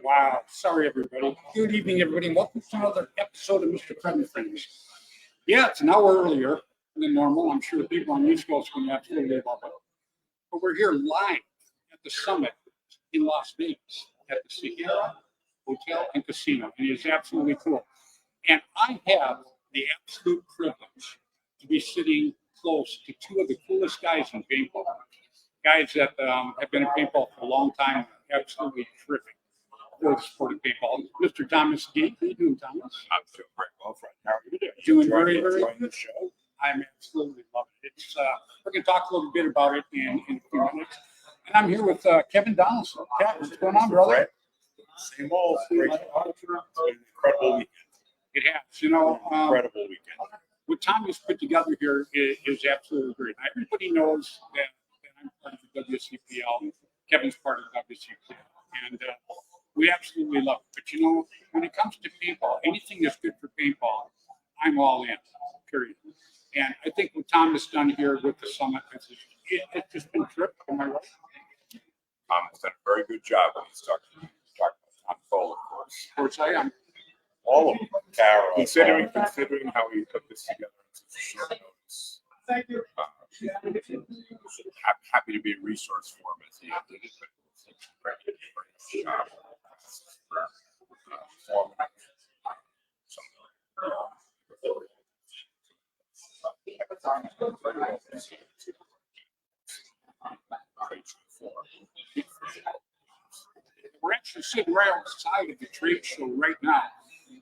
Wow. Sorry, everybody. Good evening, everybody. Welcome to another episode of Mr. Fred and Friends. Yeah, it's an hour earlier than normal. I'm sure the people on the East Coast can absolutely love it. But we're here live at the summit in Las Vegas at the Sierra Hotel and Casino. And it is absolutely cool. And I have the absolute privilege to be sitting close to two of the coolest guys in paintball. Guys that have been in paintball for a long time. Absolutely terrific. For the sport of paintball. Mr. Thomas Gate. How are you doing, Thomas? I'm doing very well, Fred. How are you doing? Doing very, very good. The show. I'm absolutely loving it. It's we're going to talk a little bit about it in a few minutes. And I'm here with Kevin Donaldson. Kevin, what's going on, brother? Fred, same old. Great. It's been an incredible weekend. It has. You know, Incredible weekend. what Tommy's put together here is absolutely great. Everybody knows that I'm part of the WCPL. Kevin's part of the WCPL. And we absolutely love it. But, you know, when it comes to paintball, anything that's good for paintball, I'm all in, period. And I think what Tom has done here with the summit, it's just been terrific. Am I right? Tom has done a very good job when he's talking about Tom Cole, of course. Of course, I am. All of them. Carol. Considering how he put this together in such a short notice. Thank you. Happy to be a resource for him as he did it, but it's a great job. We're actually sitting right outside of the trade show right now,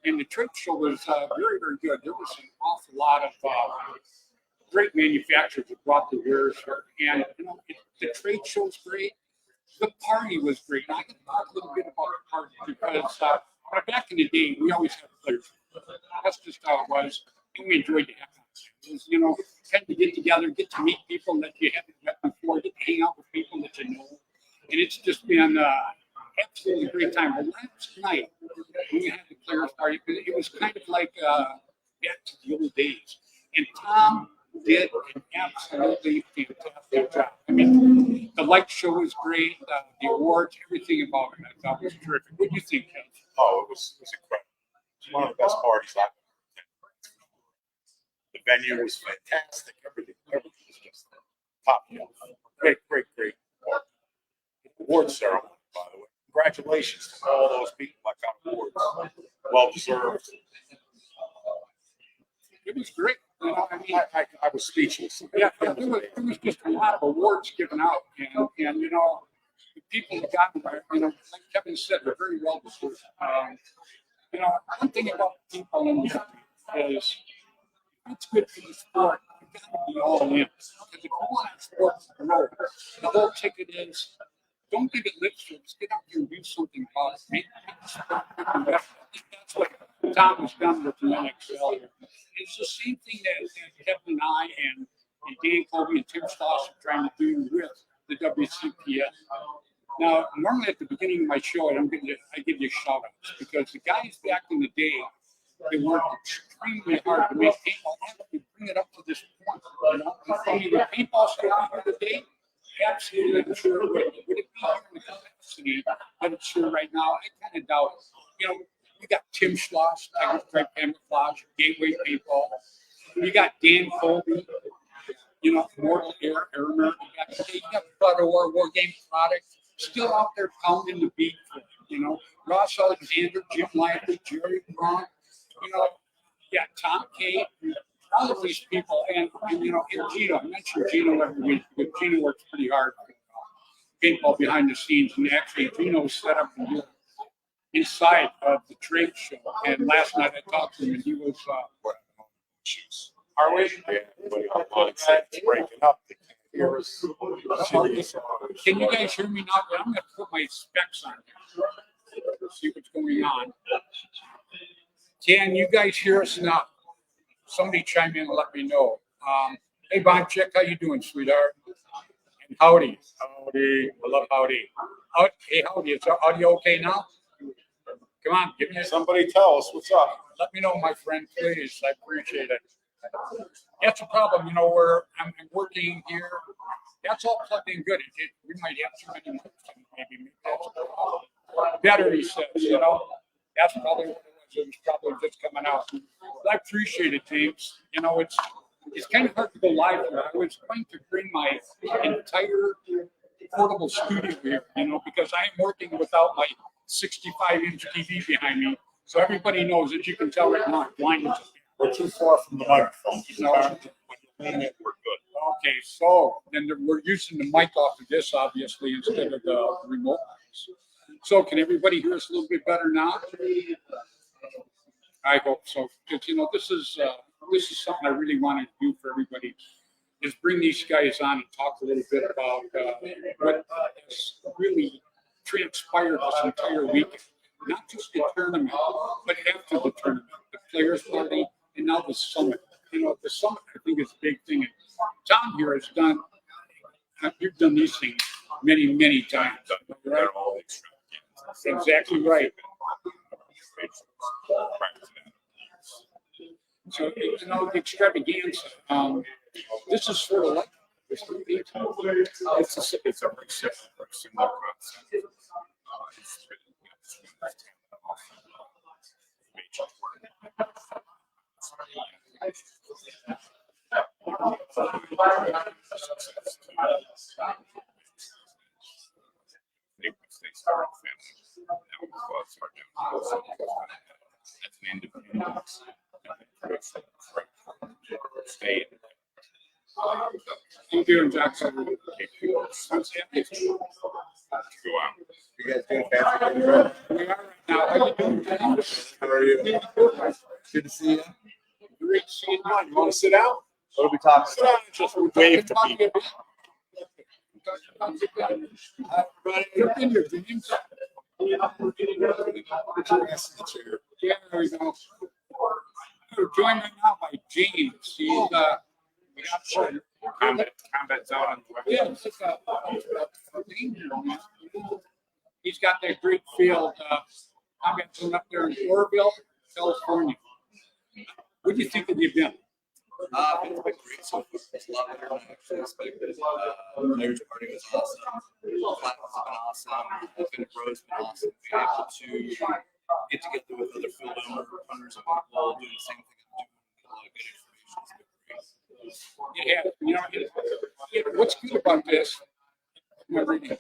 and the trade show was very, very good. There was an awful lot of great manufacturers that brought the wares here, and you know, the trade show was great. The party was great. And I can talk a little bit about the party because back in the day, we always had players. That's just how it was, and we enjoyed the heck out of it. You know, tend to get together, get to meet people that you haven't met before, get to hang out with people that you know, and it's just been absolutely great time. But last night, when we had the players party, it was kind of like back to the old days, and Tom did an absolutely fantastic job. I mean, the light show was great, the awards, everything about it, I thought was terrific. What do you think, Ken? Oh, it was incredible. It was one of the best parties I've ever attended. The venue was fantastic. Everything was just top notch. Great party. Award ceremony, by the way. Congratulations to all those people that got awards. Well deserved. It was great. You know, I mean, I was speechless. yeah, there was just a lot of awards given out, and you know, the people that got them, you know, like Kevin said, they're very well deserved. You know, one thing about people in the industry is it's good for the sport. You got to be all in because if you want to sport to grow, the whole ticket is don't give it lip service. Get out here and do something about it. Make the sport better. I think that's what Tom has done with the NXL here. It's the same thing that Kevin and I and Dan Colby and Tim Stoss are trying to do with the WCPS. Now, normally at the beginning of my show, I give you shout outs because the guys back in the day, they worked extremely hard to make paintball actually bring it up to this point. You know, the paintball still be here today? Absolutely, I'm sure. Would it be here in the capacity that it's here right now? I kind of doubt it. You know, you got Tim Schloss, Tiger Stripe Camouflage, Gateway Paintball. You got Dan Colby. Mortal Air America. You got Brother War Game products still out there pounding the beat for it. Ross Alexander, Jim Lively, Jerry Braun, Tom Kate, all of these people, and Gino. I mention Gino every week because Gino works pretty hard paintball behind the scenes, and actually Gino set up the deal inside of the trade show. And last night I talked to him, and he was. Are we? Yeah, it's breaking up. They can't hear us. Can you guys hear me now? I'm going to put my specs on here. See what's going on. Can you guys hear us now? Somebody chime in and let me know. Hey, Bonchick, how you doing, sweetheart? And howdy. Howdy. I love howdy. Hey, howdy. Is our audio okay now? Come on, give me Somebody tell us what's up. Let me know, my friend, please. I appreciate it. That's a problem, where I'm working here. That's all plugged in good. We might have too many mics, maybe that's better, he says, That's probably what it was. It was probably just coming out. But I appreciate it, James. It's kind of hard to go live here. I was trying to bring my entire portable studio here, because I am working without my 65-inch TV behind me. So everybody knows that you can tell right now I'm blind. We're too far from the microphone. We're good. Okay, so then we're using the mic off of this, obviously, instead of the remote mics. So can everybody hear us a little bit better now? I hope so. Because, this is something I really wanted to do for everybody, is bring these guys on and talk a little bit about what has really transpired this entire weekend. Not just the tournament, but after the tournament, the players' party, and now the summit. The summit, I think, is a big thing. And Tom here has done, you've done these things many, many times. Right? Exactly right. So, the extravaganza, this is sort of like, it's a big similar concept. I'm doing Jackson. You guys doing fancy? We are right now. How you doing, James? How are you? Good to see you. Great seeing you. You want to sit down? What are we talking Sit down and just wave to people. Jump in here, James. Put your ass in the chair. Yeah, there we go. We're joined right now by James. He's Combat zone on the yeah, it's like he's got that great field. I'm going up there in Orville, California. What do you think of the event? It's been great so far. It's a lot better than I actually expected. Players' party was awesome. Class has been awesome. Event Bros been awesome. Being able to get together with other field owners and people doing the same thing and doing a lot of good information. It's been great. What's good about this? Am I reading?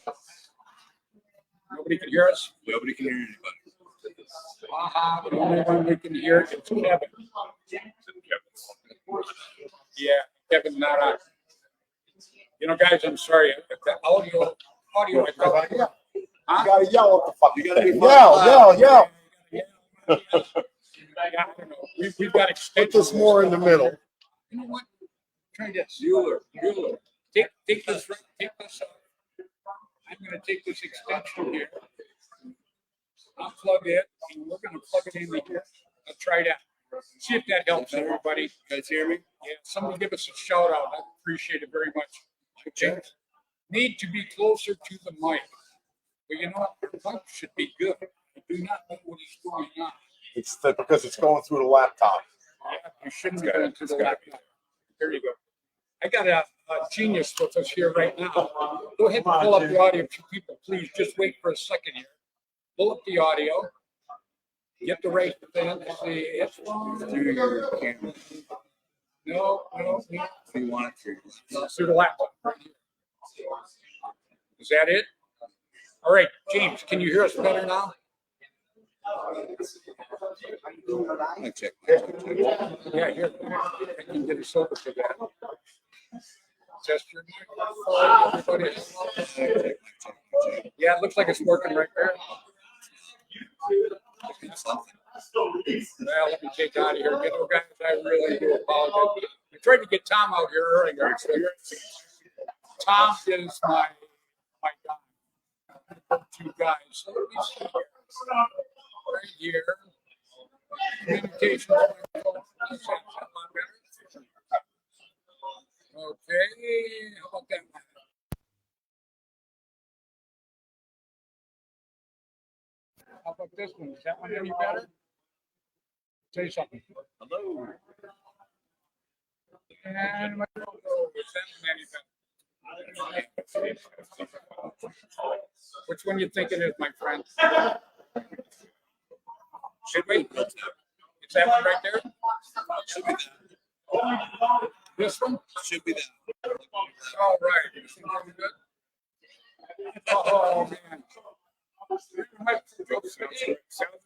Nobody can hear us? Nobody can hear anybody. The only one we can hear is Kevin. Yeah, Kevin's not on. Guys, I'm sorry. The audio, I thought, Yeah. huh? You gotta yell at the fucking You gotta be thing. loud. Yell. Yeah, I don't know. We've got Put extensions. this more in the middle. You know what? Try this. Bueller. Take this. Take this. I'm going to take this extension here. Unplug it, and we're going to plug it in here. I'll try that. See if that helps everybody. You guys hear me? Yeah, somebody give us a shout out. I appreciate it very much. Okay. Need to be closer to the mic. But you know what? The mic should be good. I do not know what is going on. It's because it's going through the laptop. Yeah, you shouldn't be going to the laptop. There you go. I got a genius with us here right now. Go ahead and pull up the audio, people. Please just wait for a second here. Pull up the audio. Get the right thing. See, it's on. No. Do you want it through? Through the laptop. Right here. Is that it? All right, James, can you hear us better now? Check. Yeah, here. I can get us over to that. Test your microphone. Everybody. Yeah, it looks like it's working right there. Well, let me take out of here. You know, guys, I really do apologize. We tried to get Tom out here earlier. Tom is my guy. Two guys. So let me see here. Right here. Communications. Okay, how about that? How about this one? Is that one any better? Say something. Hello. And my is that one any better? Which one you think it is, my friend? Should we? Is that one right there? Should be that. This one? Should be that. All right. You think I'm good? Oh, man. Sounds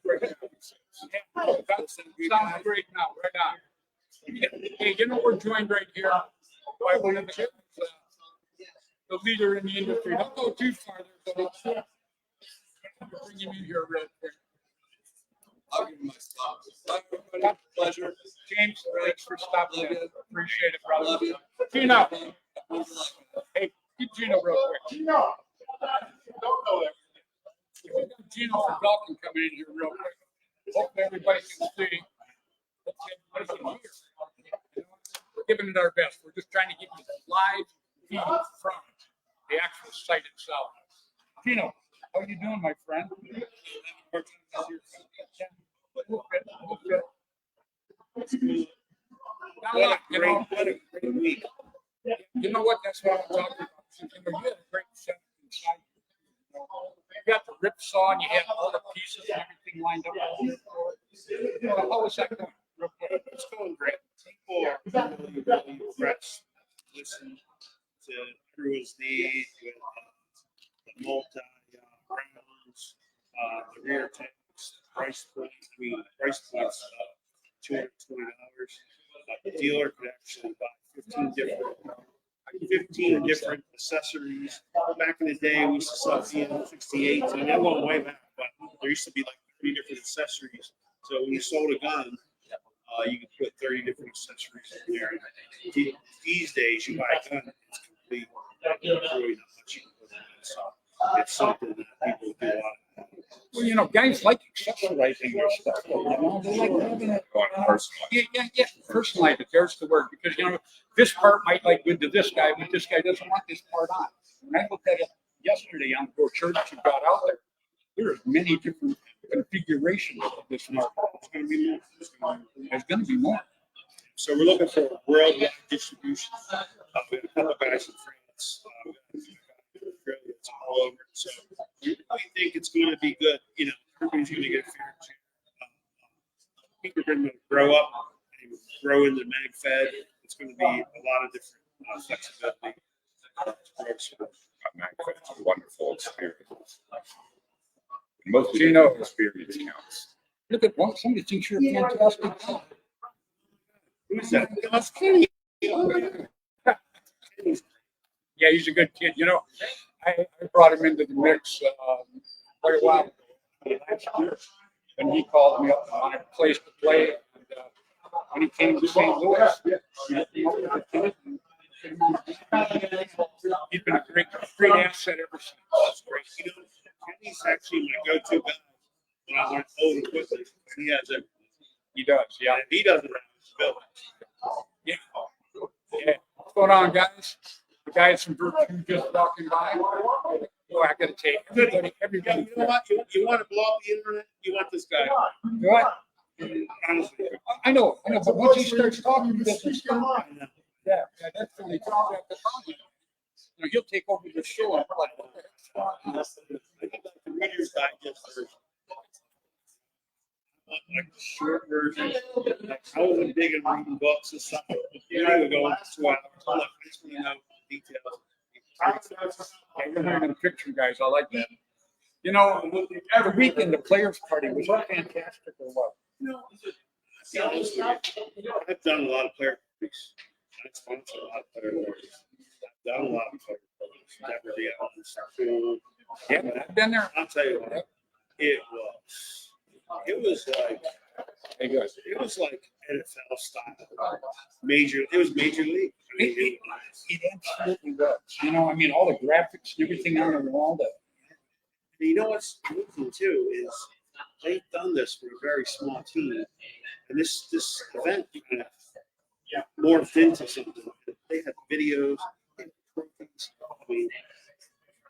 great. Sounds great now, right on. Hey, you know, we're joined right here by one of the leader in the industry. Don't go too far there, but bring him in here real quick. I'll give you my stuff. Pleasure. James, thanks for stopping in. Appreciate it, brother. Love you. Gino. Hey, get Gino real quick. Gino. Don't go there. We got Gino from Dalton coming in here real quick. Hope everybody can see. Hope everybody can hear. We're giving it our best. We're just trying to get you the live feed from the actual site itself. Gino, how you doing, my friend? You know what? That's what I'm talking about. You know, you had a great set inside. You got the rip saw and you had all the pieces and everything lined up. How was that going? Real quick. It's going great. People are really impressed. Listen to Crew's need with the multi rounds, the rear tanks, price point. I mean, price point's $220. The dealer could actually buy 15 different accessories. Back in the day, we used to sell CM68s, and that went way back, but there used to be like 30 different accessories. So when you sold a gun, you could put 30 different accessories in there. These days, you buy a gun, it's complete. Really not much you can put in it. So it's something that people do a lot of. Well, you know, guys like accessorizing their stuff. You know, they like having it. Yeah, personalize it. There's the word. Because, you know, this part might like good to this guy, but this guy doesn't want this part on. When I looked at it yesterday on the brochure that you got out there, there are many different configurations of this market. It's going to be more. There's going to be more. So we're looking for worldwide distribution. We have a couple of guys in France. It's all over. So we think it's going to be good. You know, everybody's going to get a fair chance. I think we're going to grow up and grow into MagFed. It's going to be a lot of different flexibility. MagFed's a wonderful experience. Most of the experience counts. Look at one. Somebody thinks you're a fantastic guy. Who's that? That's Kenny. Yeah, he's a good kid. You know, I brought him into the mix quite a while ago, last year, and he called me up and wanted a place to play. And when he came to St. Louis, he's been a great asset ever since. That's great. You know, Kenny's actually my go-to guy when I want old equipment. He has everything. He does, yeah. And he doesn't have his bill. Yeah. What's going on, guys? The guys from Virtue just walking by. Oh, I gotta take everybody. Yeah, you know what? You want to blow up the internet? You want this guy. What? Honestly. I know, but once he starts talking business, yeah, that's when they talk at the time. You know, he'll take over the show. And we're like, what the heck's going on? I think like the Reader's Digest version. like the short version. Like, I wasn't big in reading books and stuff. You know, we go 2 hours. Look, I just want to know details. You're having a picture, guys. I like that. You know, the weekend, the players' party was fantastic or what? Yeah, honestly, I've done a lot of player parties. I've sponsored a lot of player parties. I've done a lot of player parties. Never the others. Cool. Yeah, I've been there. I'll tell you what, it was like, Hey, guys. it was like NFL style. It was major league. I mean, It absolutely was. You know, I mean, all the graphics and everything on the wall. and you know what's amazing too is they've done this for a very small team, and this event kind of morphed into something. They had videos, they had trophies. I mean,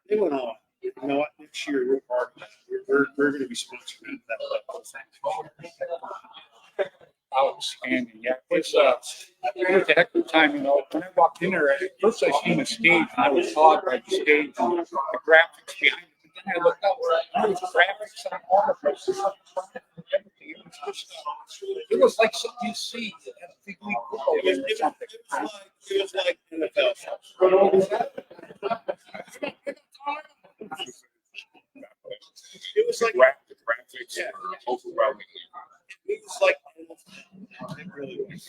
they went on. You know what? Next year we're going to be sponsoring that. Outstanding. Yeah, it was a heck of a time. You know, when I walked in there, at first I seen the stage, and I was awed by the stage and the graphics behind it. But then I looked up, and there was graphics on all of it. Everything. It was like something you see at a big league football game or something. It was like NFL. It was like The graphics are overwhelmingly. it was like it really was.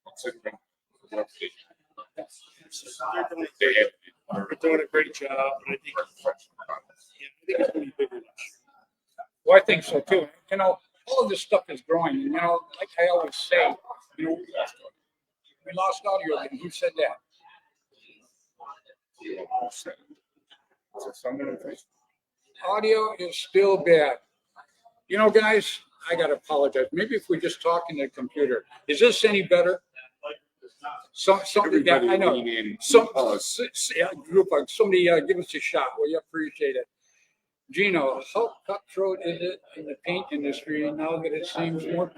Considering the They're doing a great job. And I think it's going to be bigger. Well, I think so too. You know, all of this stuff is growing. You know, like I always say, you know, we lost audio. And who said that? Audio is still bad. You know, guys, I gotta apologize. Maybe if we just talk in the computer, is this any better? Something that I know. Yeah, group of somebody give us a shot. Well, you appreciate it. Gino, how cutthroat is it in the paint industry now that it seems more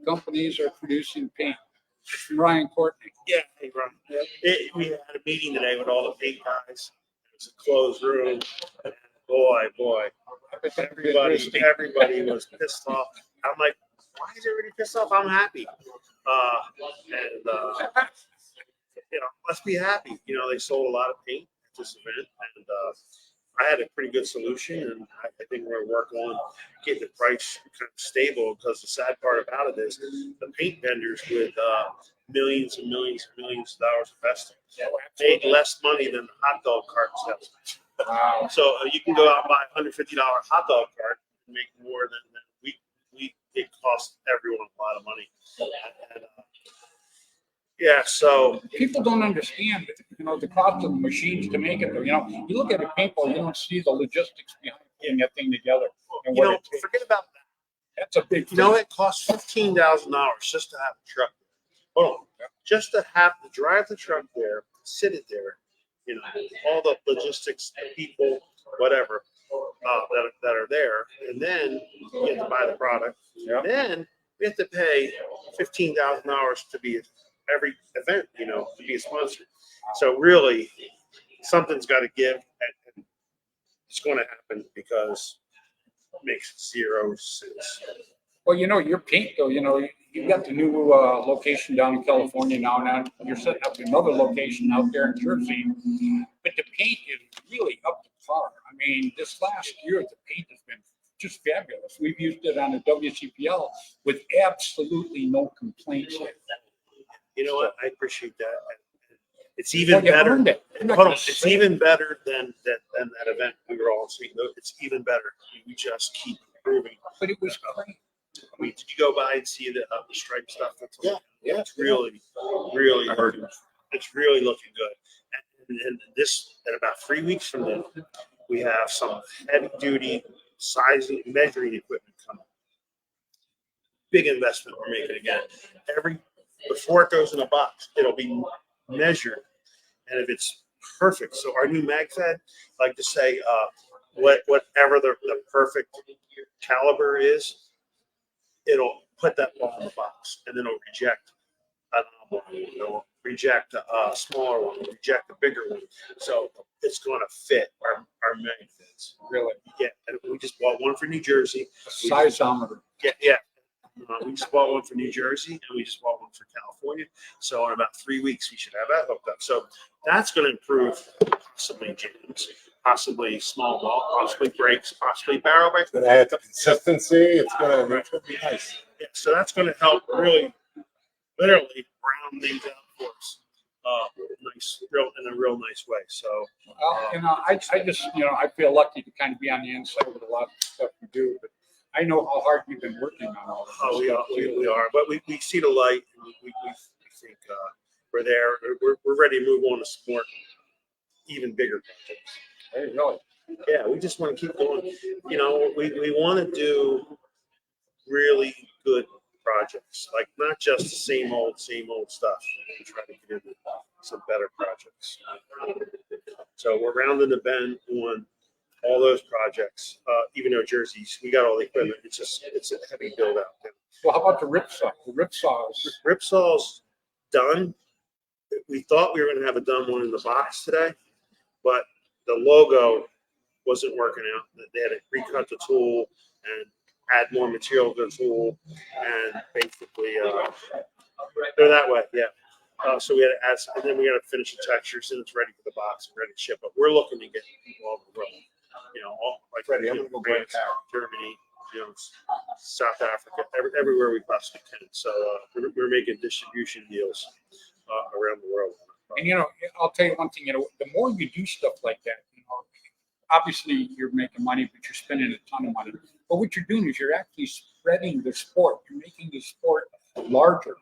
companies are producing paint? Ryan Courtney. Yeah, hey, Ron. We had a meeting today with all the paint guys. It was a closed room. And boy, everybody was pissed off. I'm like, why is everybody pissed off? I'm happy. You know, let's be happy. You know, they sold a lot of paint at this event, and I had a pretty good solution, and I think we're going to work on getting the price kind of stable, because the sad part about it is the paint vendors with millions and millions and millions of dollars invested made less money than the hot dog cart salesman. Wow. So you can go out and buy a $150 hot dog cart and make more than it cost everyone a lot of money. And, yeah, so People don't understand, you know, the cost of the machines to make it. You know, you look at a paintball, you don't see the logistics behind putting that thing together. And you what know, it takes. forget about that. That's a big You know, thing. it costs $15,000 just to have a truck. Hold on, just to have to drive the truck there, sit it there. You know, all the logistics, the people, whatever, that are there, and then you have to buy the product. Yeah. Then we have to pay $15,000 to be at every event, you know, to be a sponsor. So really, something's got to give, and it's going to happen, because it makes zero sense. Well, you know, your paint though, you know, you've got the new location down in California now you're setting up another location out there in Jersey. But the paint is really up to par. I mean, this last year, the paint has been just fabulous. We've used it on the WCPL with absolutely no complaints. You know what? I appreciate that. It's even Well, you better. earned it. I'm not Hold on. gonna It's say even better than that event we were all seeing. It's even better. We just keep improving. But it was great. I mean, did you go by and see the stripe stuff? That's Yeah. It's really, really. I heard it. It's really looking good. And this, in about 3 weeks from now, we have some heavy duty sizing measuring equipment coming. Big investment we're making again. Before it goes in a box, it'll be measured, and if it's perfect. So our new MagFed, like to say, whatever the perfect caliber is, it'll put that ball in the box, and then it'll reject an envelope. reject a smaller one, reject a bigger one. So it's going to fit our methods. Really, Yeah, and we just bought one for New Jersey. a sizeometer. Yeah. We just bought one for New Jersey and we just bought one for California. So in about 3 weeks, we should have that hooked up. So that's going to improve possibly jams, possibly small ball, possibly brakes, possibly barrel brakes. Gonna add to consistency. It's gonna be nice. Yeah, so that's going to help really, literally round things out for us. Nice, in a real nice way. So, Well, I just, I feel lucky to kind of be on the inside with a lot of stuff we do, but I know how hard you've been working on all of this. we are, but we see the light. And we think we're there. We're ready to move on to some more, even bigger projects. Hey, really? Yeah, we just want to keep going. We want to do really good projects, like not just the same old stuff. We try to get into some better projects. So we're rounding the bend on all those projects. Even though Jersey's, we got all the equipment. It's a heavy build out. Well, how about the ripsaw? The ripsaws. Ripsaw's done. We thought we were going to have a done one in the box today, but the logo wasn't working out. They had to recut the tool and add more material to the tool, and basically they're that way. Yeah. So we had to add some, and then we got to finish the textures, and it's ready for the box and ready to ship. But we're looking to get people all over the world. All like Freddy, I'm gonna go grab France, Germany, South Africa, everywhere we possibly can. So we're making distribution deals around the world. And I'll tell you one thing. The more you do stuff like that, obviously you're making money, but you're spending a ton of money. But what you're doing is you're actually spreading the sport. You're making the sport larger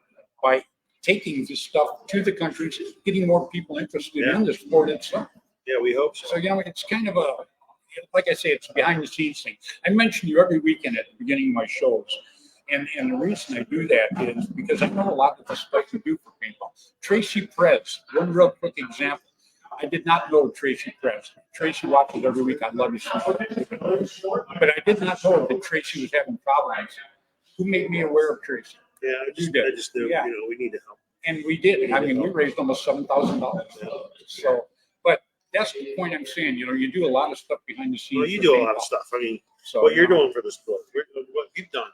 by taking this stuff to the countries, getting more people interested in the sport itself. Yeah, we hope so. So, it's kind of like I say, it's a behind the scenes thing. I mention you every weekend at the beginning of my shows. And the reason I do that is because I know a lot of the stuff you do for paintball. Tracy Prez, one real quick example. I did not know Tracy Prez. Tracy watches every week. I love you so much. But I did not know that Tracy was having problems. Who made me aware of Tracy? Yeah, I just knew, Yeah. we need to help. And we did. I mean, we raised almost $7,000. So, but that's the point I'm saying. You do a lot of stuff behind the scenes. Well, you do a lot of stuff. I mean, So what you're doing for the sport, what you've done.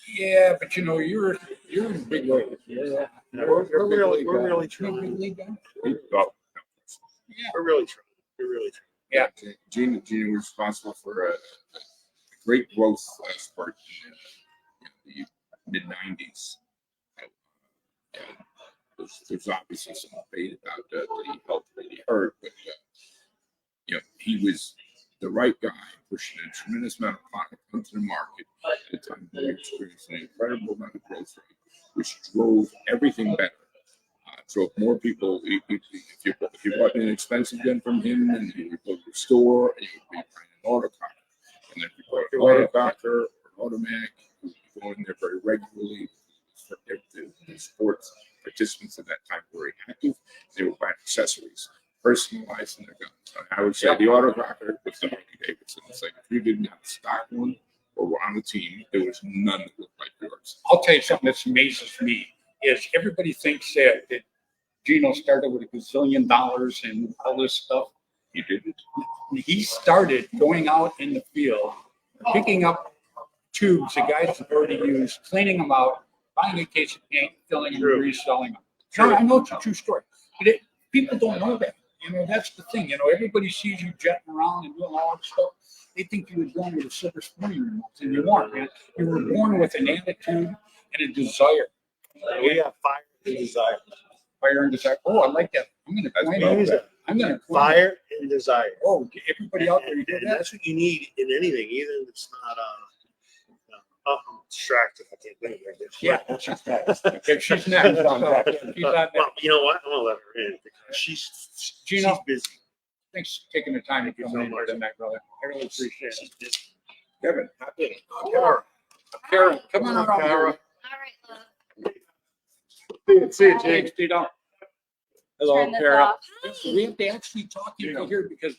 Yeah, but you're in big way. Yeah, we're really trying. Well, Yeah. We're really trying. We're really trying. Yeah. Gina was responsible for a great growth spurt in the mid-90s. There's obviously some debate about the health that he hurt, but he was the right guy, pushing a tremendous amount of product into the market at the time. We experienced an incredible amount of growth rate, which drove everything better. Drove more people. If you bought an expensive gun from him, and you go to the store, and you would be buying an autococker, and then if you bought an autococker or an automatic, you would go in there very regularly. The sports participants at that time were very active. They would buy accessories, personalizing their guns. And I would say the autococker was the Harley Davidson. It's like if you didn't have a stock one or were on the team, there was none that looked like yours. I'll tell you something that amazes me is everybody thinks that Gino started with $1 gazillion and all this stuff. He didn't. He started going out in the field, picking up tubes the guys have already used, cleaning them out, buying a case of paint, filling them, and reselling them. Now, I know it's a true story, but people don't know that. That's the thing. Everybody sees you jetting around and doing all that stuff. They think you were born with a silver spoon in your mouth, and you weren't, man. You were born with an attitude and a desire. We have fire and desire. Fire and desire. Oh, I like that. I'm going to coin that. I'm going to fire and desire. Oh, everybody out there, you do And that? that's what you need in anything, even if it's not I'm distracted. I can't think of it. Yeah, she's next. If she's next, I'm back. She's not Well, next. you know what? I'm gonna let her in because she's busy. Thanks for taking the time to come in here tonight, brother. I really appreciate it. She's busy. Kevin, Karen, come on out here. All right, love. See you, Jake. Tito. Hello, Turn this Karen. off. Hi. We have to actually talk in here because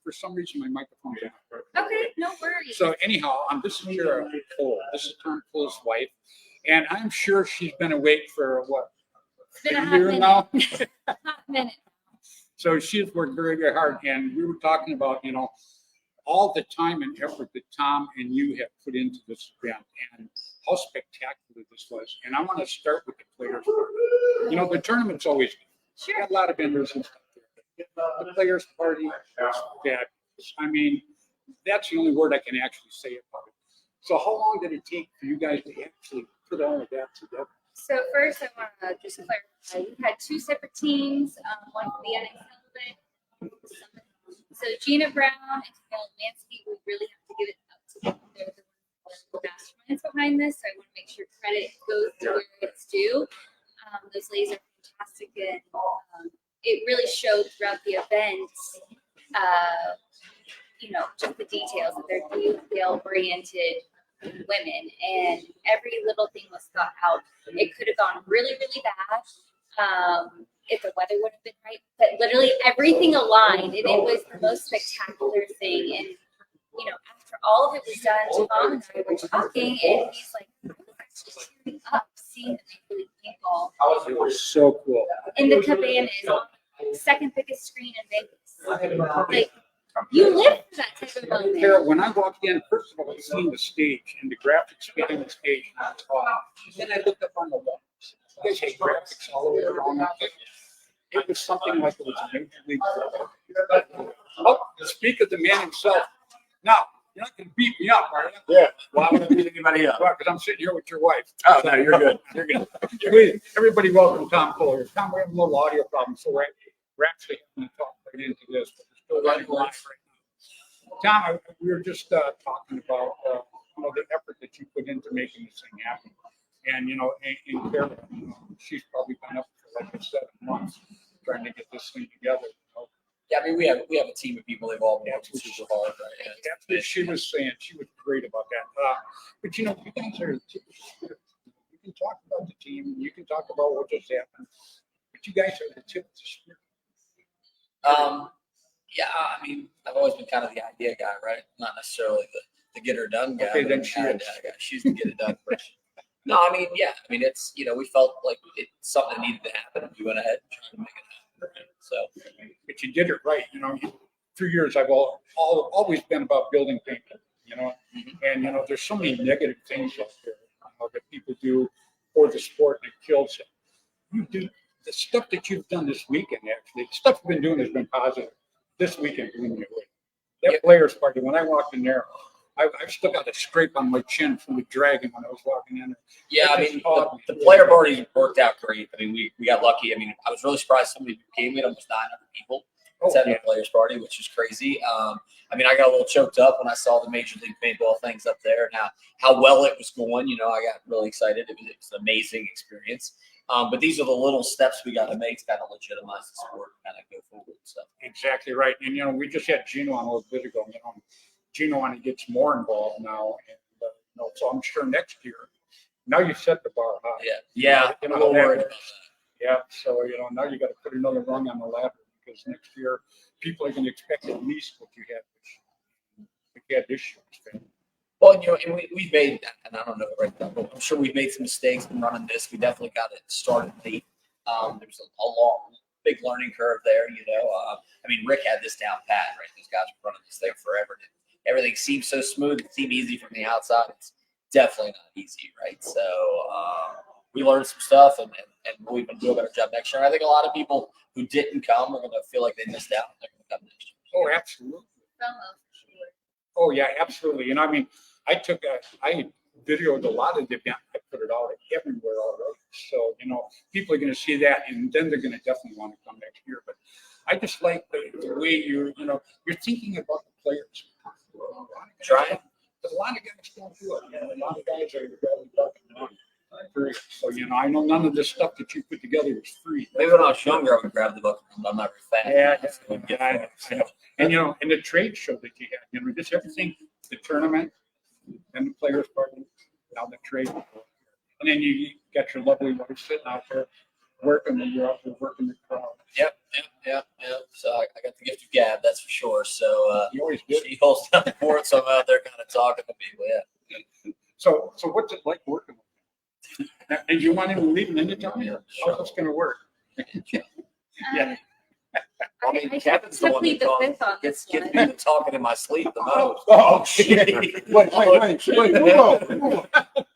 for some reason, my microphone's not. Okay, no worries. So anyhow, this is Karen Cole. This is Karen Cole's wife. And I'm sure she's been awake for It's been a A hot year minute. now. Hot minute. So she's worked very, very hard, and we were talking about, all the time and effort that Tom and you have put into this event, and how spectacular this was. And I want to start with the players. The tournament's always Sure. got a lot of vendors and stuff there. But the players party was fabulous. I mean, that's the only word I can actually say about it. So how long did it take for you guys to actually put all of that together? So first, I want to just clarify. We had two separate teams. One for the NXL. So Gina Brown and Camille Mansky, we really have to give it up to them. They're the masterminds behind this. So I want to make sure credit goes to where it's due. Those ladies are fantastic, and it really showed throughout the event. Just the details that they're detail-oriented women, and every little thing was thought out. It could have gone really, really bad if the weather would have been right, but literally everything aligned, and it was the most spectacular thing. And after all of it was done, Tom and I were talking, and he's like, I was actually tearing up seeing the Make-Believe Paintball It was so cool. in the cabanas, second biggest screen in Vegas. Like, you live for that type of moment. Carol, when I walked in, first of all, I seen the stage and the graphics behind the stage. And I thought, then I looked up on the wall. You guys had graphics all the way around that thing. It was something like it was a major league. Oh, speak of the man himself. Now, you're not going to beat me up, are you? Yeah. Why would I beat anybody up? Because I'm sitting here with your wife. Oh, no, you're good. You're good. Please, everybody welcome Tom Fuller. Tom, we have a little audio problem, so we're actually going to talk right into this, but we're still running live right now. Tom, we were just talking about the effort that you put into making this thing happen, and in Carol, she's probably been up for like 7 months trying to get this thing together. Yeah, I mean, we have a team of people. They've all been working super hard, right? And That's what she was saying. She was great about that. But you guys are the tip of the spear. You can talk about the team, you can talk about what just happened, but you guys are the tip of the spear. Yeah, I mean, I've always been kind of the idea guy, right? Not necessarily the get her done guy. Okay, but then the she idea is. guy. She's the get it done person. No, I mean, yeah, I mean, it's we felt like it's something that needed to happen, and we went ahead and tried to make it happen. Right? So, But you did it right. 3 years I've always been about building people, and there's so many negative things out there that people do for the sport, and it kills it. You do the stuff that you've done this weekend. Actually, the stuff you've been doing has been positive. This weekend blew me away. That players party, when I walked in there, I've still got a scrape on my chin from the dragon when I was walking in there. yeah, I That mean, just taught the me. player party worked out great. I mean, we got lucky. I mean, I was really surprised somebody came. We had almost 900 people at the players party, which is crazy. I mean, I got a little choked up when I saw the Major League Paintball things up there and how well it was going. I got really excited. It was an amazing experience. But these are the little steps we got to make to kind of legitimize the sport and kind of go forward. So Exactly right. And we just had Gino on a little bit ago. Gino want to get more involved now, and so I'm sure next year. Now you set the bar high. yeah, You I'm know a little how that worried about works. that. Yeah. So now you got to put another rung on the ladder, because next year people are going to expect at least what you had this year. Well, and we've made, and I don't know right now, but I'm sure we've made some mistakes in running this. We definitely got it started late. There's a long, big learning curve there. I mean, Rick had this down pat, right? Those guys were running this thing forever. Everything seems so smooth. It seemed easy from the outside. It's definitely not easy, right? So we learned some stuff, and we've been doing a better job next year. I think a lot of people who didn't come are going to feel like they missed out. They're going to come next year. Oh, absolutely. Oh yeah, absolutely. I mean, I videoed a lot of the event. I put it out everywhere already. So, people are going to see that, and then they're going to definitely want to come next year. But I just like the way you're thinking about the players. Trying. But a lot of guys don't do it. A lot of guys are really fucking money. So, I know none of this stuff that you put together is free. Maybe when I was younger, I would grab the book. I'm not very fast. I know. And the trade show that you had, just everything, the tournament and the players party, now the trade. And then you got your lovely wife sitting out there working, and you're out there working the crowd. Yep. So I got the gift of gab, that's for sure. So You always did. she holds down the fort, so I'm out there kind of talking to people. Yeah. So what's it like working with him? And you want him to leave and then you tell me? Sure. it's gonna work. Yeah. I mean, Kevin's the took one lead that the fifth on gets this me one. to talking in my sleep the most. Oh, shit. Wait, move on.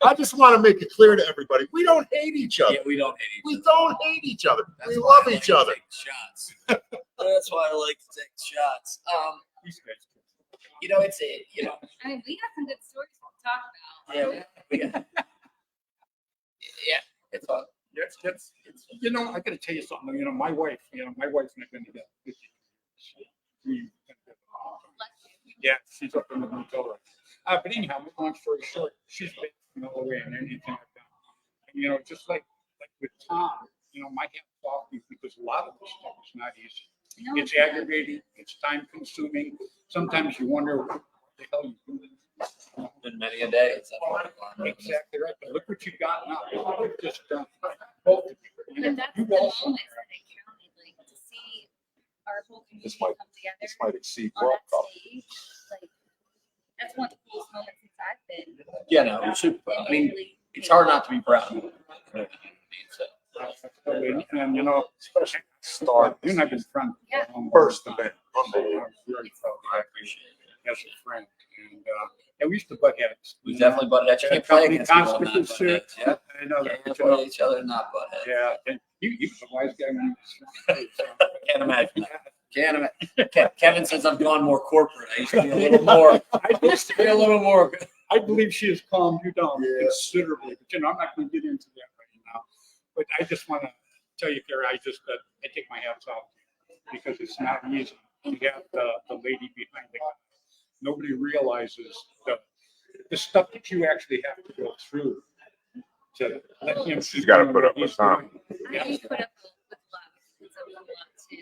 I just want to make it clear to everybody, we don't hate each other. Yeah, we don't hate each We other. don't hate each other. That's We why love I like each to other. take shots. That's why I like to take shots. These guys. You know, it's a, you know, I mean, we got some good stories to talk about. yeah, we got, yeah, it's fun. That's, you know, I gotta tell you something, you know, my wife's not gonna get 50 years. Yeah, she's up in the hotel. But anyhow, long story short, she's been all the way and anything like that. And, you know, just like with Tom, you know, my hat's off to you because a lot of this stuff is not easy. No, It's aggravating, it's time consuming. Sometimes you wonder what the hell you're doing. Been many a day. It's Exactly right. But look what you've got now. You've just done both of you. But that's the You've moments also- that it counted, like to see our whole community This might- come together This might exceed on World that Cup. stage. Like that's one of the coolest moments since I've been. Yeah, no, we should. in I mean, Major League it's hard not to be proud. So, And you know, Start you and I've been friends. for a Yeah. long First time. event. I'm Unbelievable. very proud I appreciate it. as a friend. And yeah, we used to butt heads. We definitely butted heads. You can't play against people and not butt heads. Yeah, I know that. can't but, you play know, each other and not butt heads. yeah, and you was a wise guy when you Can't imagine that. Can't imagine. Kevin says I've gone more corporate. I used to be a little more. I used to be a little more. I believe she has calmed you down considerably, but you know, I'm not going to get into that right now. But I just want to tell you, Gary, I take my hats off because it's not easy. You have the lady behind the guy. Nobody realizes the stuff that you actually have to go through to let him. She's got to put up with Tom. I do put up with love. It's a lot too.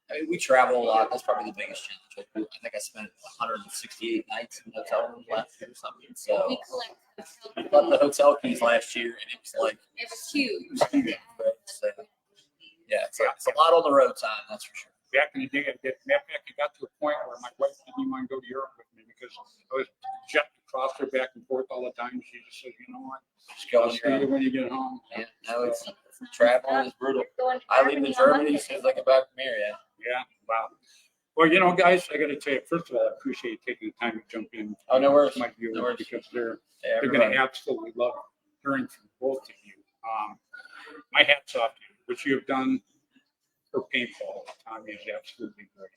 I mean, we travel a lot. That's probably the biggest challenge. I think I spent 168 nights in hotel rooms last year or something. So We collect we hotel bought the keys. hotel keys last year, and it was like, It was huge. So, yeah, it's a lot on the road time, that's for sure. Back in the day, I got to a point where my wife didn't even want to go to Europe with me because I was jetting across her back and forth all the time. She just said, you know what? Just go I'll on see your you own. when you get home. Yeah, no, it's It's not traveling is brutal. going to I leave to on Germany Monday. as soon as I get back from here. Yeah. Yeah, wow. Well, you know, guys, I got to tell you, first of all, I appreciate you taking the time to jump in. Oh, no worries. My viewers, No worries. because they're Yeah, going everybody. to absolutely love hearing from both of you. My hat's off to you. What you have done for paintball, Tommy, is absolutely great.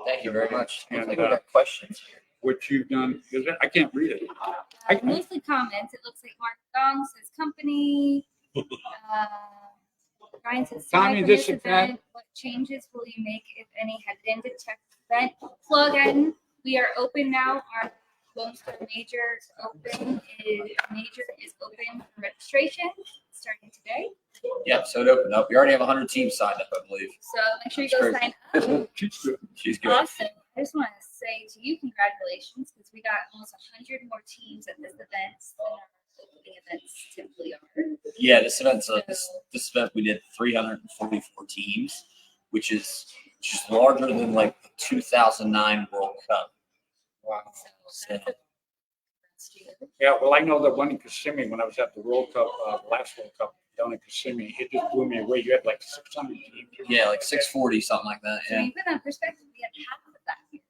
Thank you very much. I And, think we got questions here. What you've done, is it, I can't read it. Mostly comments. It looks like Mark Dong says company. Ryan says, Tommy, "Sorry for this this event- event. What changes will you make, if any, headed into tech event? Plug in. We are open now. Our Lone Star Major is open for registration starting today. Yeah, so it opened up. We already have 100 teams signed up, I believe. So make sure you go That's sign up. She's good. She's good. Awesome. I just want to say to you, congratulations, because we got almost 100 more teams at this event than our opening events typically are. Yeah, this event's this event we did 344 teams, which is just larger than like the 2009 World Cup. Wow. So that's a Yeah, well, I know that one in Kissimmee, when I was at the World Cup, last World Cup down in Kissimmee, it just blew me away. You had like 600 teams. Yeah, like 640, something like that. So Yeah. even on perspective, we have half of that here.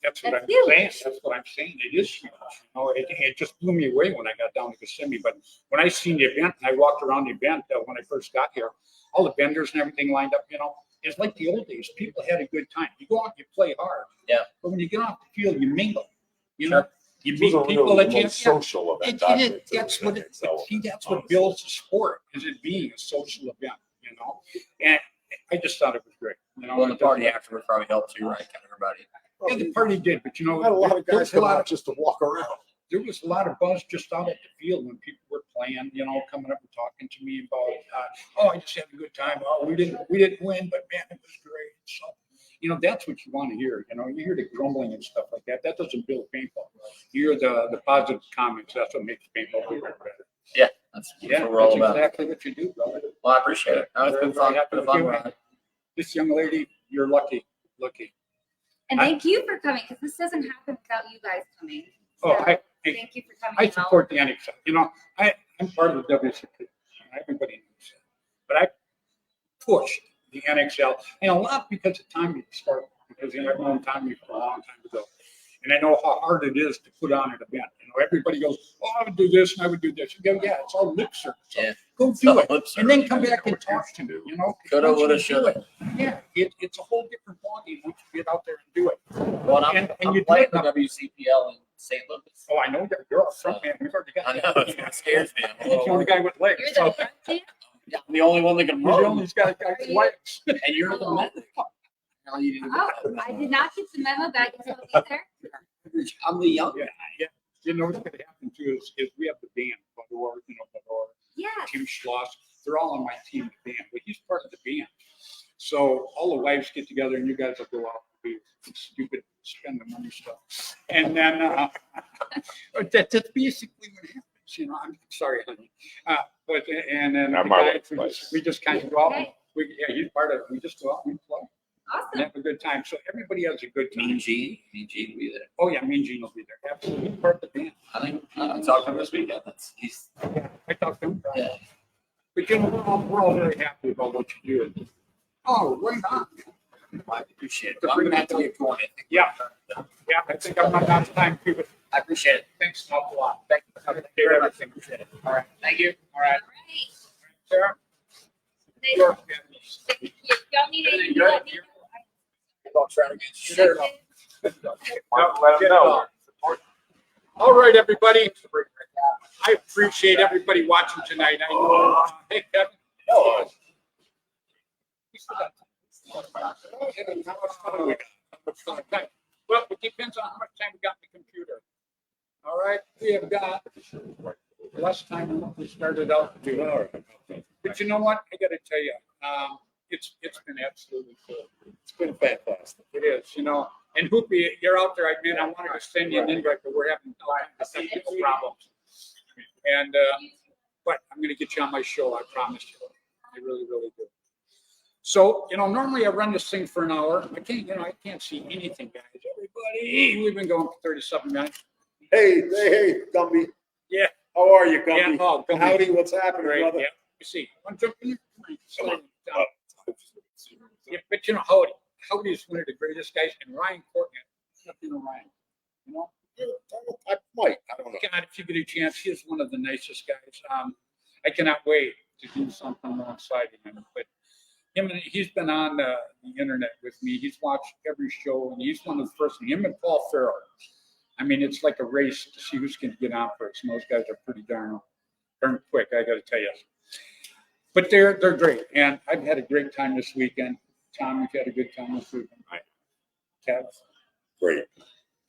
That's what That's I'm huge. saying. That's what I'm saying. It is huge. You know, it just blew me away when I got down to Kissimmee. But when I seen the event and I walked around the event when I first got here, all the vendors and everything lined up, you know, it's like the old days. People had a good time. You go out, you play hard. Yeah. But when you get off the field, you mingle. You know, you It meet was a people really that you. most social event. That's what builds the sport, is it being a social event, you know? And I just thought it was great. You know, Well, the party afterward probably helped too, right? Kind of everybody. Yeah, the party did, but you know, Had a lot of there guys was a come lot out of, just to walk around. there was a lot of buzz just out at the field when people were playing, you know, coming up and talking to me about, oh, I just had a good time. Oh, we didn't win, but man, it was great. So, you know, that's what you want to hear. You know, you hear the grumbling and stuff like that. That doesn't build paintball. You hear the positive comments. That's what makes paintball bigger and better. Yeah, that's Yeah, what we're all that's about. exactly what you do, brother. Well, I appreciate it. No, it's been fun. Very Been a happy fun with you. ride. This young lady, you're lucky. And thank you for coming, because this doesn't happen without you guys coming. Oh, So, thank you for coming I out. support the NHL. You know, I'm part of the WCP. Everybody knows that. But pushed the NXL, and a lot because of Tommy started, because I've known Tommy for a long time ago. And I know how hard it is to put on an event. Everybody goes, oh, I would do this and I would do this. You go, yeah, it's all lip service. So Yeah. go do it. Lip And then service. come back and talk to me, Coulda, Once you woulda, do shoulda. it, yeah, it's a whole different ballgame once you get out there and do it. Well, And I'm you do playing it the now. WCPL in St. Louis. Oh, I know you're a front man. We've already got I that. know, it's what scares me. I'm a He's the little only guy with legs. You're So the front man? Yeah, I'm the only one that can you're the run. only guy with legs. And you're the medic. How you didn't Oh, know I did not get the memo back until later. that. I'm the young. Yeah. You know what's going to happen too is we have the band, Bador, Yeah. Tim Schloss. They're all on my team, the band, but he's part of the band. So all the wives get together and you guys will go out and do stupid spend the money stuff. And then that's basically what happens. I'm sorry, honey. And then Not the my guys, wife. we just kind of go out. Okay. He's part of it. We just go out and play and Awesome. have a good time. So everybody has a good time. Mean Gene will be there. Oh yeah, Mean Gene will be there. Absolutely, he's part of the band. I think I talked to him this weekend. He's I talked to him. yeah. But we're all very happy about what you do. Oh, right on. I appreciate it. I'm gonna have to get going. Yeah. Yeah, I think I'm not out of time too, but I appreciate it. thanks an awful lot. Thank you. Thank you very much. Appreciate it. All right. Thank you. All right. All right. Sarah? Thank Sure. you. Y'all need anything, you let me know. I'll try to get Sure. Let them know. All right, everybody. I appreciate everybody watching tonight. I know, hey, Kevin. No. Well, it depends on how much time we got in the computer. All right, we have got less time than what we started out to do. But you know what? I gotta tell you, it's been absolutely cool. It's been fantastic. It is, and Hoopy, you're out there. I wanted to send you an invite, but we're having all kinds of technical problems. And, but I'm gonna get you on my show, I promise you. I really, really do. So, normally I run this thing for an hour. I can't see anything, guys. Everybody, we've been going for 37 minutes. Hey, Gumby. Yeah. How are you, Yeah, Gumby? oh, come Howdy, what's happening, Right, brother? yeah. You see, one jump in. Yeah, but Howdy is one of the greatest guys, and Ryan Courtney. Ryan, I might. I don't know. God, if you get a chance, he's one of the nicest guys. I cannot wait to do something alongside him. But he's been on the internet with me. He's watched every show, and he's one of the first. Him and Paul Farrell. It's like a race to see who's going to get on first. And those guys are pretty darn quick, I got to tell you. But they're great, and I've had a great time this weekend. Tom, you've had a good time this weekend. Kev, Great.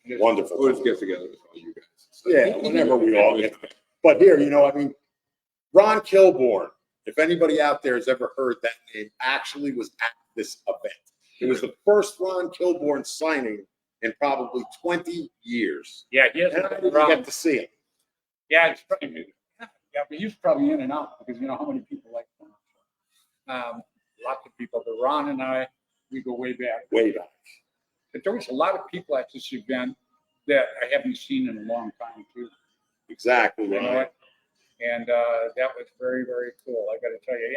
just- Wonderful. We'll just get together with all you guys. Yeah, whenever we all get. But here, Ron Kilborn, if anybody out there has ever heard that name, actually was at this event. It was the first Ron Kilborn signing in probably 20 years. Yeah, he has And I a didn't problem. get to see him. Yeah, it's probably, yeah, but he's probably in and out because how many people like him. Lots of people, but Ron and I, we go way back. Way back. But there was a lot of people at this event that I haven't seen in a long time too. Exactly. You know Right. what? And that was very, very cool. I got to tell you,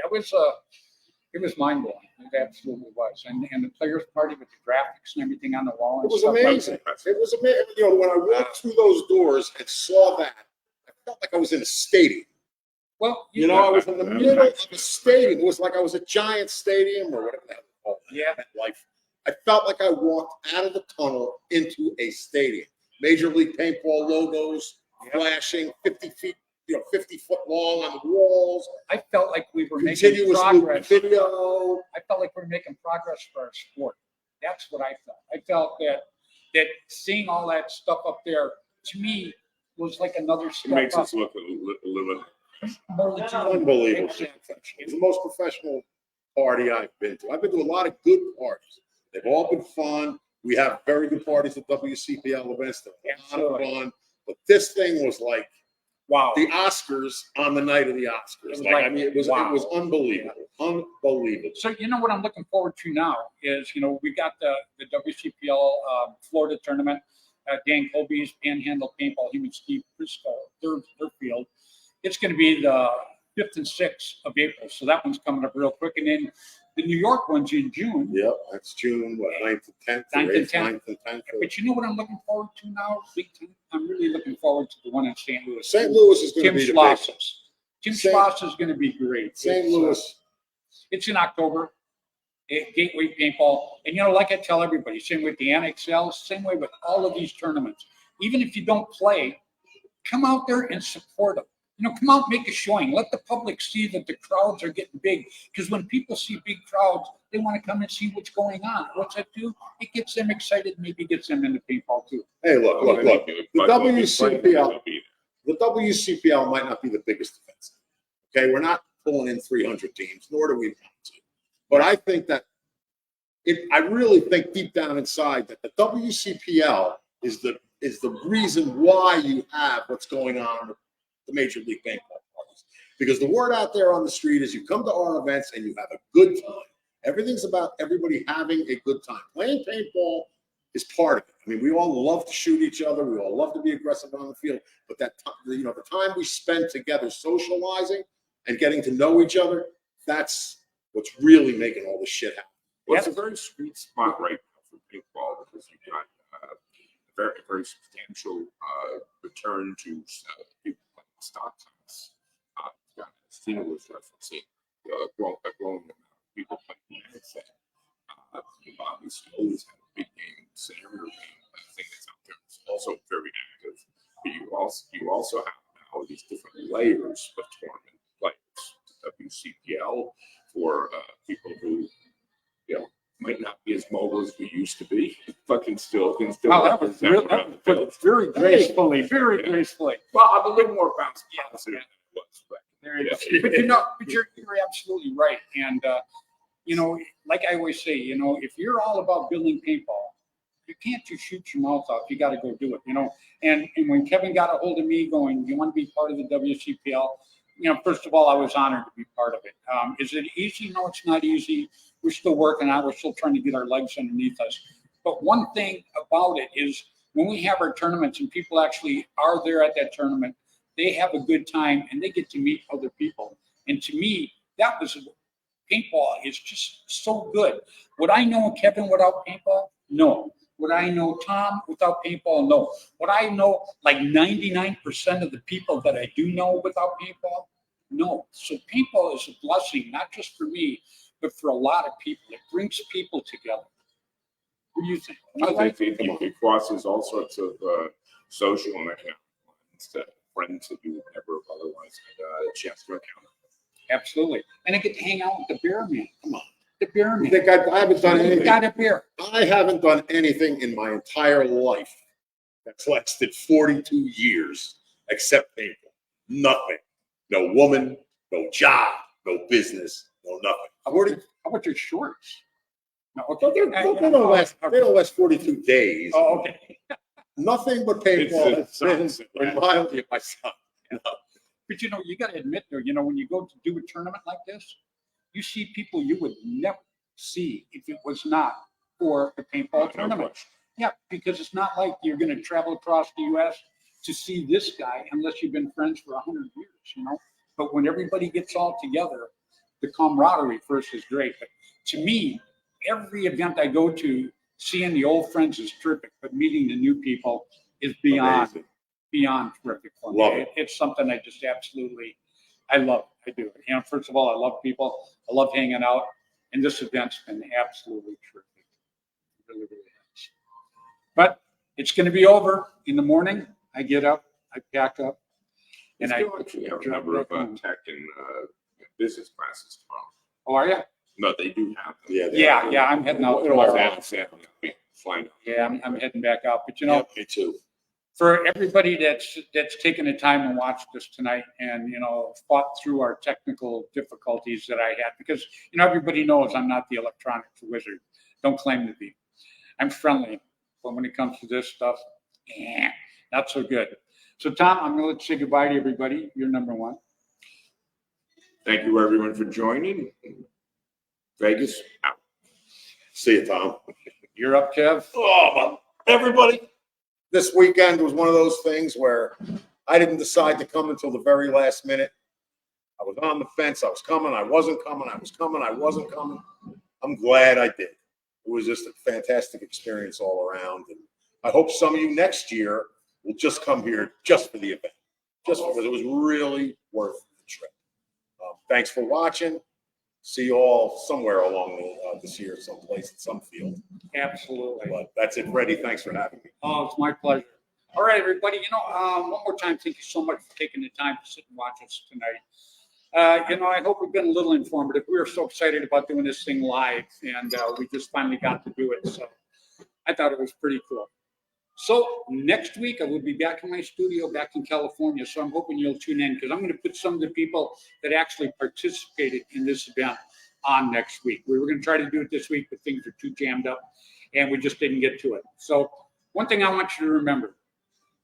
it was mind blowing. It absolutely was. And the players' party with the graphics and everything on the wall. It And was stuff like amazing. that. It was amazing. When I walked through those doors and saw that, I felt like I was in a stadium. Well, I was in the middle of a stadium. It was like I was a Giant Stadium or whatever the hell it's called. Yeah. Life. I felt like I walked out of the tunnel into a stadium. Major League Paintball logos flashing 50 feet, 50 foot long on the walls. I felt like we were making Continuous progress. video. I felt like we were making progress for our sport. That's what I felt. I felt that seeing all that stuff up there to me was like another It step makes up. us look a little. More legitimate. Unbelievable. Exactly. It's the most professional party I've been to. I've been to a lot of good parties. They've all been fun. We have very good parties at WCPL events. They're a lot of fun. But this thing was like Wow. the Oscars on the night of the Oscars. was It was wow. it was unbelievable. Unbelievable. So what I'm looking forward to now is we got the WCPL Florida tournament. Dan Colby's Panhandle Paintball, him and Steve Prisco, their field. It's going to be the 5th and 6th of April, so that one's coming up real quick. And then The New York one's in June. Yep, that's June, what, 9th and 10th? 9th and 10th. 9th and 10th. But you know what I'm looking forward to now? Big time? I'm really looking forward to the one in St. Louis. St. Louis is gonna Tim be the big. Schloss's. Tim St. Schloss is gonna be great. St. It's, Louis, It's in October. Gateway Paintball. And you know, like I tell everybody, same with the NXL, same way with all of these tournaments. Even if you don't play, come out there and support them. You know, come out, make a showing. Let the public see that the crowds are getting big. Because when people see big crowds, they want to come and see what's going on. What's that do? It gets them excited, maybe gets them into paintball too. hey, look, the WCPL, The the WCPL might not be the biggest event. Okay, we're not pulling in 300 teams, nor do we want to. But I think that I really think deep down inside that the WCPL is the reason why you have what's going on at the Major League Paintball parties. Because the word out there on the street is you come to our events and you have a good time. Everything's about everybody having a good time. Playing paintball is part of it. I mean, we all love to shoot each other. We all love to be aggressive on the field. But that time, you know, the time we spend together socializing and getting to know each other, that's what's really making all this shit happen. Well, it's a very sweet spot right now for paintball because you've got a very substantial return to people playing stock tennis. Stina was referencing a growing amount of people playing NXL. Obviously, always had a big game scenario game. I think that's out there. It's also very active. But you also have now these different layers of tournament players. WCPL for people who, you know, might not be as mobile as we used to be, but can still. Wow, that was very gracefully, very gracefully. Well, I'm a little more bounced than it was, but There you go. But you know, but you're absolutely right. And you know, like I always say, you know, if you're all about building paintball, you can't just shoot your mouth off. You got to go do it. You know, and when Kevin got a hold of me, going, "You want to be part of the WCPL?" You know, first of all, I was honored to be part of it. Is it easy? No, it's not easy. We're still working on it. We're still trying to get our legs underneath us. But one thing about it is when we have our tournaments and people actually are there at that tournament, they have a good time and they get to meet other people. And to me, that was paintball is just so good. Would I know Kevin without paintball? No. Would I know Tom without paintball? No. Would I know like 99% of the people that I do know without paintball? No. So paintball is a blessing, not just for me, but for a lot of people. It brings people together. What do you think? I think it crosses all sorts of social and economic lines to friends that you would never otherwise had a chance to encounter. Absolutely. And I get to hang out with the bear man. Come on. The bear You man. think I haven't done You anything? got a beer. I haven't done anything in my entire life that's lasted 42 years except paintball. Nothing. No woman, no job, no business, no nothing. I've already. How about your shorts? No, They don't last 42 days. Oh, okay. Nothing but paintball It's has been reminded me of my son. But you know, you got to admit though, you know, when you go to do a tournament like this, you see people you would never see if it was not for the paintball tournament. Yeah, because it's not like you're going to travel across the U.S. to see this guy unless you've been friends for 100 years, you know. But when everybody gets all together, the camaraderie first is great. But to me, every event I go to, seeing the old friends is terrific, but meeting the new people is beyond terrific for me. Love it. It's something I just absolutely, I love. I do. You know, first of all, I love people. I love hanging out, and this event's been absolutely terrific. It really, really has. But it's going to be over in the morning. I get up, I pack up, and I. still actually have a number of tech and business classes tomorrow. Oh, are you? No, they do have them. Yeah. I'm heading out It'll all tomorrow. balance out. I'll be flying out. Yeah, I'm heading back out. But you know, Me too. for everybody that's taken the time and watched this tonight and, you know, fought through our technical difficulties that I had, because, you know, everybody knows I'm not the electronics wizard. Don't claim to be. I'm friendly, but when it comes to this stuff, not so good. So, Tom, I'm going to let you say goodbye to everybody. You're number one. Thank you, everyone, for joining. Vegas out. See you, Tom. You're up, Kev. Oh, well, everybody. This weekend was one of those things where I didn't decide to come until the very last minute. I was on the fence. I was coming. I wasn't coming. I was coming. I wasn't coming. I'm glad I did. It was just a fantastic experience all around. And I hope some of you next year will just come here just for the event, just because it was really worth the trip. Thanks for watching. See you all somewhere along this year, someplace at some field. Absolutely. But that's it, Freddy. Thanks for having me. Oh, it's my pleasure. All right, everybody. One more time, thank you so much for taking the time to sit and watch us tonight. I hope we've been a little informative. We were so excited about doing this thing live, and we just finally got to do it. So I thought it was pretty cool. So next week I will be back in my studio back in California. So I'm hoping you'll tune in because I'm going to put some of the people that actually participated in this event on next week. We were going to try to do it this week, but things are too jammed up and we just didn't get to it. So one thing I want you to remember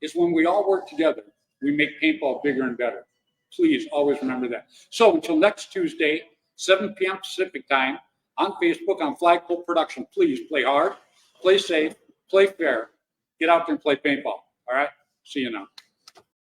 is when we all work together, we make paintball bigger and better. Please always remember that. So until next Tuesday, 7 p.m. Pacific time on Facebook on Flagpole Production, please play hard, play safe, play fair. Get out there and play paintball. All right? See you now.